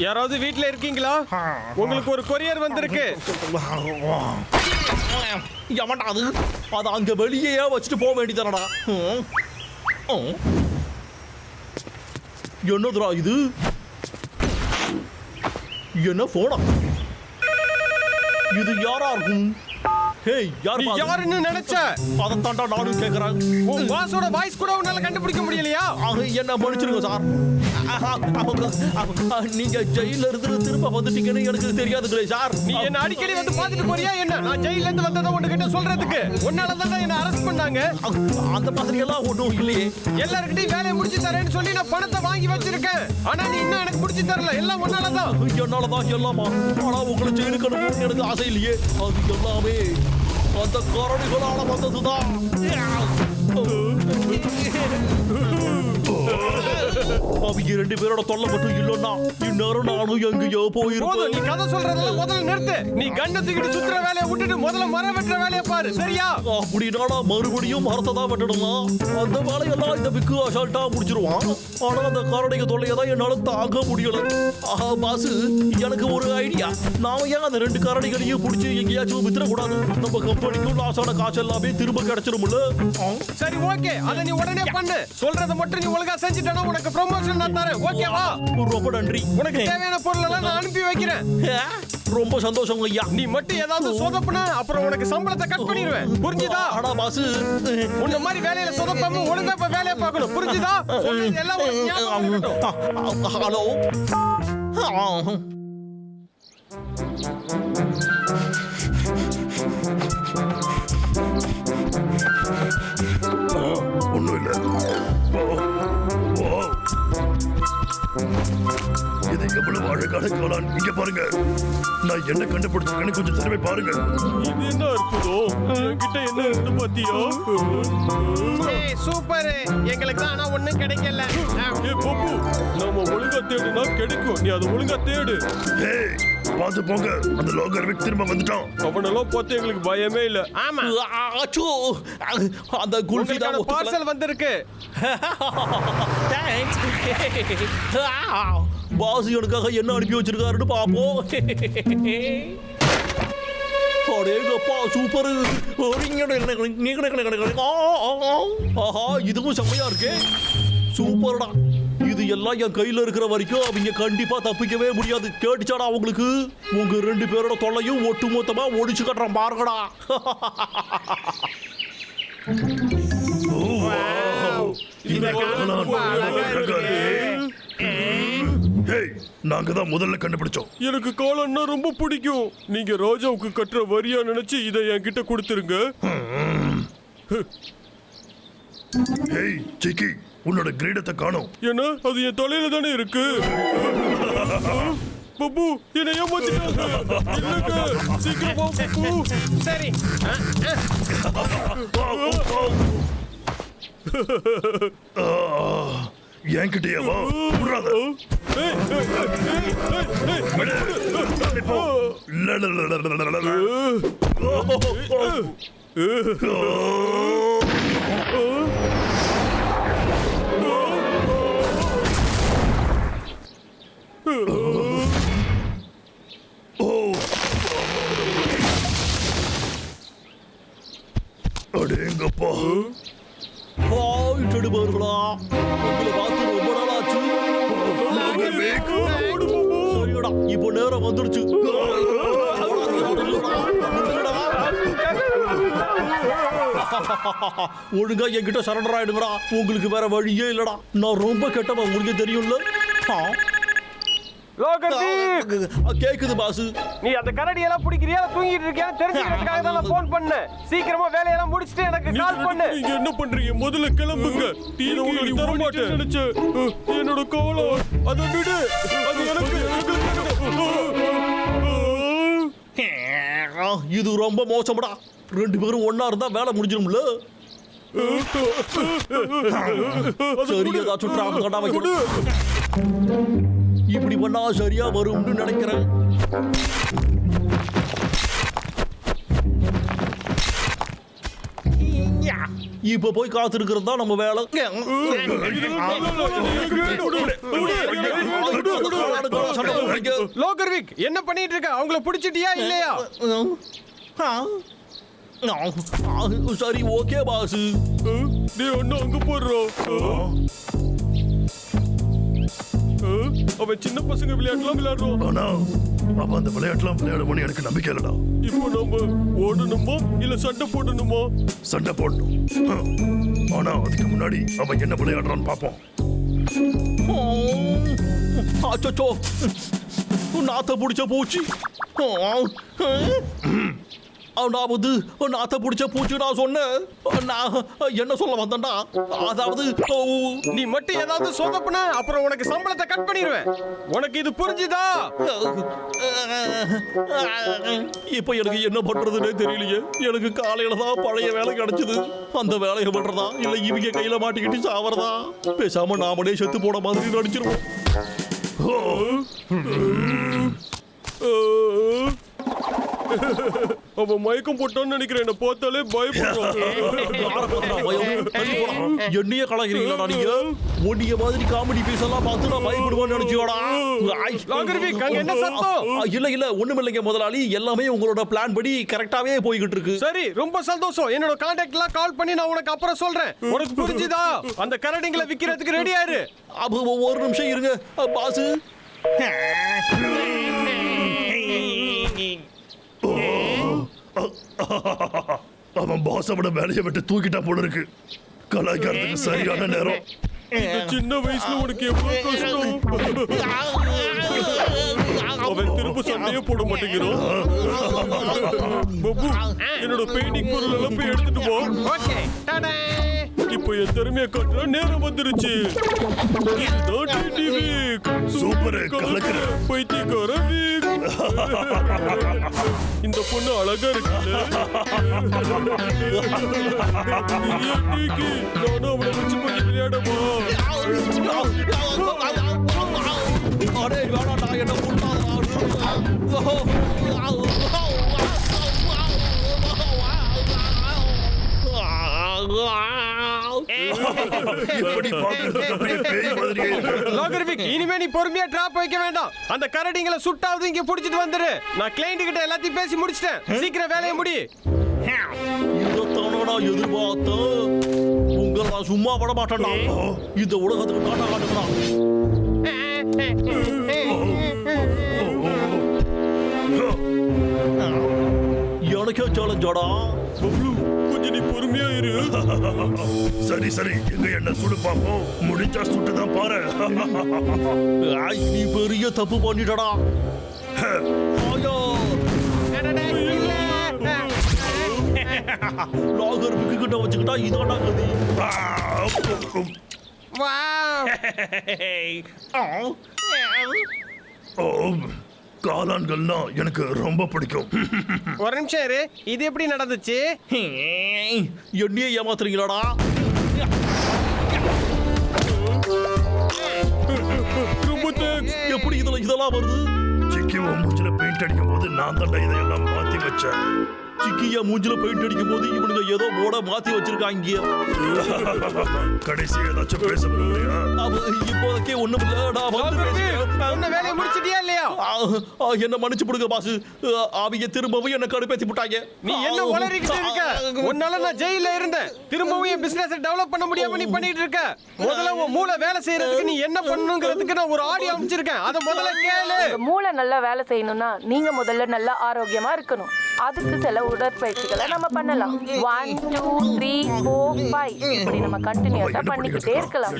யாராவது வீட்ல இருக்கீங்களா? உங்களுக்கு ஒரு கொரியர் வந்திருக்கு. எவன்டா அது? அதை அங்க வெளியே வச்சுட்டு போக வேண்டியதானடா. என்னதுடா இது? என்ன போனா? இது யாரா இருக்கும்? ஹேய், யாருன்னு நினைச்ச? அதை தாண்டா நானும் கேட்கிறேன். உன் பாஸோட வாய்ஸ் கூட உன்னால கண்டுபிடிக்க முடியலையா? என்ன மன்னிச்சிருங்க சார். நீங்க ஜெயில இருந்து திரும்ப வந்துட்டீங்கன்னு எனக்கு தெரியாதுங்களே சார். நீ என்ன அடிக்கடி வந்து பாத்துட்டு போறியா என்ன? நான் ஜெயில இருந்து வந்ததை உன்கிட்ட சொல்றதுக்கு. உன்னால தான் என்ன அரெஸ்ட் பண்ணாங்க. அந்த மாதிரி எல்லாம் ஒண்ணும் இல்லையே. எல்லார்கிட்டயும் வேலையை முடிச்சு தரேன்னு சொல்லி நான் பணத்தை வாங்கி வச்சிருக்கேன். ஆனா நீ இன்னும் எனக்கு முடிச்சு தரல. எல்லாம் உன்னாலதான். என்னாலதான் எல்லாமா? ஆனா உங்களை ஜெயிலுக்கு அனுப்பணும்னு எனக்கு ஆசை இல்லையே. அது எல்லாமே அந்த கரடிகளால வந்ததுதான். அவங்க 2 பேரோட தொல்லை மட்டும் இல்லைன்னா இந்நேரம் நானும் எங்கேயோ போயிருப்பேன். நீ கதை சொல்றதெல்லாம் முதல்ல நிறுத்து. நீ கண்ணை தூக்கிட்டு சுத்துற வேலையை விட்டுட்டு முதல்ல மரம் வெட்டுற வேலையை பாரு, சரியா? அப்படின்னா மறுபடியும் மரத்தை தான் வெட்டணுமா? அந்த வேலையெல்லாம் இந்த பிக்கு அசால்ட்டா முடிச்சிருவான். ஆனா அந்த கரடிக தொல்லையை தான் என்னால தாங்க முடியல. பாசு, எனக்கு ஒரு ஐடியா. நாம ஏன் அந்த 2 கரடிகளையும் பிடிச்சி எங்கேயாச்சும் வித்துறக்கூடாது? நம்ம கம்பெனிக்கும் லாஸான காசு எல்லாமே திரும்ப கிடைச்சிரும்ல. சரி, ஓகே, அதை நீ உடனே பண்ணு. சொல்றத மட்டும் நீ ஒழுங்கா செஞ்சுட்டா உனக்கு ப்ரமோஷன் நான் தரேன், ஓகேவா? ரொம்ப நன்றி. உனக்கு தேவையான பொருள் எல்லாம் நான் அனுப்பி வைக்கிறேன். ரொம்ப சந்தோஷம் ஐயா. நீ மட்டும் ஏதாவது சொதப்புனா அப்புறம் உனக்கு சம்பளத்தை கட் பண்ணிடுவேன், புரிஞ்சுதா? ஆனா பாஸ், உன்ன மாதிரி வேலையில சொதப்பாம ஒழுங்கா இப்ப வேலையை பார்க்கணும், புரிஞ்சுதா? எல்லாம் ஹலோ. ஒண்ணும் இல்ல. இது எவ்வளவு அழகான காளான். இங்க பாருங்க, நான் என்ன கண்டுபிடிச்சிருக்கேன்னு கொஞ்சம் திரும்பி பாருங்க. இது என்ன இருக்குதோ? என்கிட்ட என்ன இருக்கு பாத்தியா? சூப்பர். எங்களுக்கு ஆனா ஒண்ணும் கிடைக்கல. பப்பு, நாம ஒழுங்கா தேடுனா கிடைக்கும். நீ அதை ஒழுங்கா தேடு. ஏய், பாத்து போங்க. அந்த லோகர் விக் திரும்ப வந்துட்டான். அவனெல்லாம் பார்த்து எங்களுக்கு பயமே இல்ல. ஆமா, அந்த குல்ஃபி தான் பார்சல் வந்திருக்கு. பாஸ் எனக்காக என்ன அனுப்பி வச்சிருக்காருன்னு பாப்போம். அடேங்கப்பா, சூப்பர். ஆஹா, இதுவும் செம்மையா இருக்கு. சூப்பர்டா. இது எல்லாம் என் கையில இருக்கிற வரைக்கும் அவங்க கண்டிப்பா தப்பிக்கவே முடியாது. கேட்டுச்சாடா உங்களுக்கு? உங்க 2 பேரோட தொல்லையும் ஒட்டு மொத்தமா ஒடிச்சு கட்டுறேன் பாருங்கடா. நாங்க தான் முதல்ல கண்டுபிடிச்சோம். எனக்கு காளான்னா ரொம்ப பிடிக்கும். நீங்க ராஜாவுக்கு கட்டுற வரியா நினைச்சு இதை என்கிட்ட கொடுத்துருங்க. ஹேய் சிக்கி, உன்னோட கிரீடத்தை காணோம். என்ன? அது என் தலையில தானே இருக்கு. பப்பு, என்னை ஏமாத்திட்டாங்க. இல்லங்க, சீக்கிரம் வா பப்பு. சரி. என்கிட்டயே வா. விடாத. அடேங்கப்பா. பாருங்களா, உங்களை பார்த்து ரொம்ப நாள் ஆச்சு. சரிடா, இப்போ நேரம் வந்துடுச்சு. ஒழுங்கா என்கிட்ட சரண்டர் ஆயிடுங்கடா. உங்களுக்கு வேற வழியே இல்லடா. நான் ரொம்ப கெட்டவன், உங்களுக்கு தெரியும்ல. கேக்குது பாசு. நீ அந்த கரடியெல்லாம் பிடிக்கிறியா, தூங்கிட்டு இருக்கியா தெரிஞ்சுக்கிறதுக்காக தான் நான் போன் பண்ணேன். சீக்கிரமா வேலையெல்லாம் முடிச்சிட்டு எனக்கு கால் பண்ணு. நீங்க என்ன பண்றீங்க? முதல்ல கிளம்புங்க. டீன உங்களுக்கு தர மாட்டேன் நினைச்சேன். என்னோட காலம் அதை விடு. அது எனக்கு. இது ரொம்ப மோசம்டா. 2 பேரும் ஒன்னா இருந்தா வேலை முடிஞ்சிடும்ல. சரி, ஏதாச்சும் டிராப் கட்டா வைக்கணும். இப்படி பண்ணா சரியா வரும்னு நினைக்கிறேன். இப்ப போய் காத்திருக்கிறது தான் நம்ம வேலை. சண்டை போடுறீங்க. லோகர்விக் என்ன பண்ணிட்டு இருக்க? அவங்கள பிடிச்சிட்டியா இல்லையா? சரி ஓகே பாஸ். நீ ஒண்ணு அங்க போடுறோம். அவன் சின்ன பசங்க விளையாட்டுலாம் விளையாடுறோம். ஆனா அப்ப அந்த விளையாட்டுலாம் விளையாடுவோம்னு எனக்கு நம்பிக்கை இல்லடா. இப்போ நம்ம ஓடணுமா இல்ல சண்டை போடணுமா? சண்டை போடணும். ஆனா அதுக்கு முன்னாடி அவன் என்ன விளையாடுறான்னு பாப்போம். அச்சோ நாத்த பிடிச்ச பூச்சி. நான் வந்து நாத்த பிடிச்ச பூச்சி நான் சொன்னேன். நான் என்ன சொல்ல வந்தேன்டா, அதாவது நீ மட்டும் ஏதாவது சொதப்புனா அப்புறம் உனக்கு சம்பளத்தை கட் பண்ணிடுவேன். உனக்கு இது புரிஞ்சுதா? இப்ப எனக்கு என்ன பண்றதுன்னே தெரியலையே. எனக்கு காலையில தான் பழைய வேலை கிடைச்சது. அந்த வேலையை பண்றதா இல்ல இவங்க கையில மாட்டிக்கிட்டு சாவறதா? பேசாம நாமளே செத்து போன மாதிரி நடிச்சிருவோம். அவன் மயக்கம் போட்டான்னு நினைக்கிறேன். என்ன பார்த்தாலே பயப்படுறான். என்னைய கலாய்க்கிறீங்களா நீங்க? ஒன்னிய மாதிரி காமெடி பீஸ் எல்லாம் பார்த்து நான் பயப்படுவேன்னு நினைச்சியோடா? லாகர்விக், அங்க என்ன சத்தம்? இல்ல ஒண்ணும் இல்லைங்க முதலாளி. எல்லாமே உங்களோட பிளான் படி கரெக்டாவே போய்கிட்டு இருக்கு. சரி, ரொம்ப சந்தோஷம். என்னோட கான்டாக்ட் எல்லாம் கால் பண்ணி நான் உனக்கு அப்புறம் சொல்றேன். உனக்கு புரிஞ்சுதா? அந்த கரடிங்களை விக்கிறதுக்கு ரெடி ஆயிரு. அப்ப ஒரு நிமிஷம் இருங்க பாஸ். அவன் பாஸ் அவன வேலையை விட்டு தூக்கிட்டா போல இருக்கு. கலாய்க்கிறதுக்கு சரியான நேரம். இந்த சின்ன வயசுல உனக்கு எவ்வளவு கஷ்டம். அவன் திரும்ப சண்டையே போட மாட்டேங்கிறான். பப்பு, என்னோட பெயிண்டிங் பொருள் எல்லாம் போய் எடுத்துட்டு போ. ஓகே, டாடா. இப்போ என் திறமையை காட்டுற நேரம் வந்துருச்சு. இதுதான் டிடி வீக். சூப்பர், கலக்குற. பைத்தியக்கார வீக். இந்த பொண்ணு அழகா இருக்குல்ல? டிகி, நானும் அவளை வச்சு கொஞ்சம் விளையாடவா? அடே வேணாடா, என்ன எப்படி பாக்குறது அப்படியே பேய் மாதிரியே இருக்கு. லாகர்விக், இனிமே நீ பொறுமையா டிராப் வைக்க வேண்டாம். அந்த கரடிங்களை சுட்டாவது இங்க புடிச்சிட்டு வந்துரு. நான் கிளையண்ட் கிட்ட எல்லாத்தையும் பேசி முடிச்சிட்டேன். சீக்கிரம் வேலையை முடி. இதத்தானடா எதிர்பார்த்தேன். உங்களை நான் சும்மா விட மாட்டேன்டா. இந்த உலகத்துக்கு காட்ட காட்டுறா. எனக்கே சேலஞ்சாடா. கொஞ்சம் நீ பொறுமையா இரு. சரி எங்க என்ன சுடு பாப்போம். முடிஞ்சா சுட்டுதான் பாரு. நீ பெரிய தப்பு பண்ணிட்டடா. லாகர்விக் கிட்ட வச்சுக்கிட்டா இதாடா கதி. காளான்கள்னா எனக்கு ரொம்ப பிடிக்கும். ஒரு நிமிஷம் இரு. இது எப்படி நடந்துச்சு? என்னையே ஏமாத்துறீங்களாடா? எப்படி இதெல்லாம் வருது? சிக்கி மூஞ்சில பெயிண்ட் அடிக்கும் போது நான் தான் இதையெல்லாம் மாத்தி வச்சேன். சிக்கியா மூஞ்சில பெயிண்ட் அடிக்கும் போது இவனுங்க ஏதோ போட மாத்தி வச்சிருக்காங்க. கடைசி ஏதாச்சும் பேச முடியா? இப்போதைக்கு ஒண்ணும் இல்ல. வேலையை முடிச்சிட்டியா இல்லையா? என்ன மன்னிச்சு போடுங்க பாஸ். அவங்க திரும்பவும் என்ன கடுப்பேத்தி விட்டாங்க. நீ என்ன உளறிக்கிட்டு இருக்க? உன்னால நான் ஜெயில இருந்தேன். திரும்பவும் என் பிசினஸ் டெவலப் பண்ண முடியாம நீ பண்ணிட்டு இருக்க. முதல்ல உன் மூளை வேலை செய்யறதுக்கு நீ என்ன பண்ணணும்ங்கிறதுக்கு நான் ஒரு ஆடியோ அமைச்சிருக்கேன். அத முதல்ல கேளு. மூளை நல்லா வேலை செய்யணும்னா நீங்க முதல்ல நல்லா ஆரோக்கியமா இருக்கணும். அதுக்கு சில உடற்பயிற்சிகளை நம்ம பண்ணலாம். 1 2 3 4 5 இப்படி நம்ம கண்டினியூஸா பண்ணிக்கிட்டே இருக்கலாம்.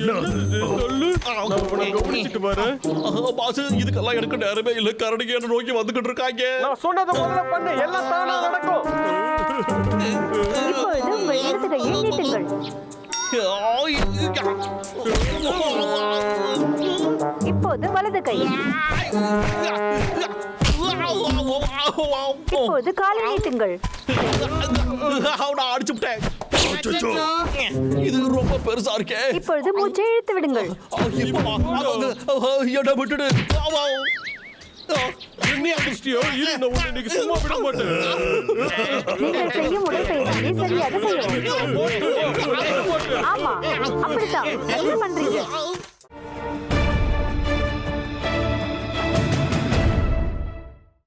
பாஸ், இதுக்கெல்லாம் எனக்கு நேரமே இல்ல. கரடிங்க என்ன நோக்கி வந்துகிட்டு இருக்காங்க. நான் சொன்னதை முதல்ல பண்ணு. எல்லாம் தானா நடக்கும். இப்பொழுது உங்கள் இடது கையை நீட்டுங்கள். இப்போது வலது கை. இப்போது காலை நீட்டுங்கள். அடிச்சு விட்டேன். இது ரொம்ப பெருசா இருக்கே. இப்பொழுது மூச்சை இழுத்து விடுங்கள். என்ன விட்டுடு. என்ன அதிர்ஷ்டியோ? இரு, நான் உன்னை இன்னைக்கு சும்மா விட மாட்டேன். நீங்கள் செய்யும் உடற்பயிற்சியை சரியாக செய்யவும். ஆமா, அப்படித்தான். என்ன பண்றீங்க?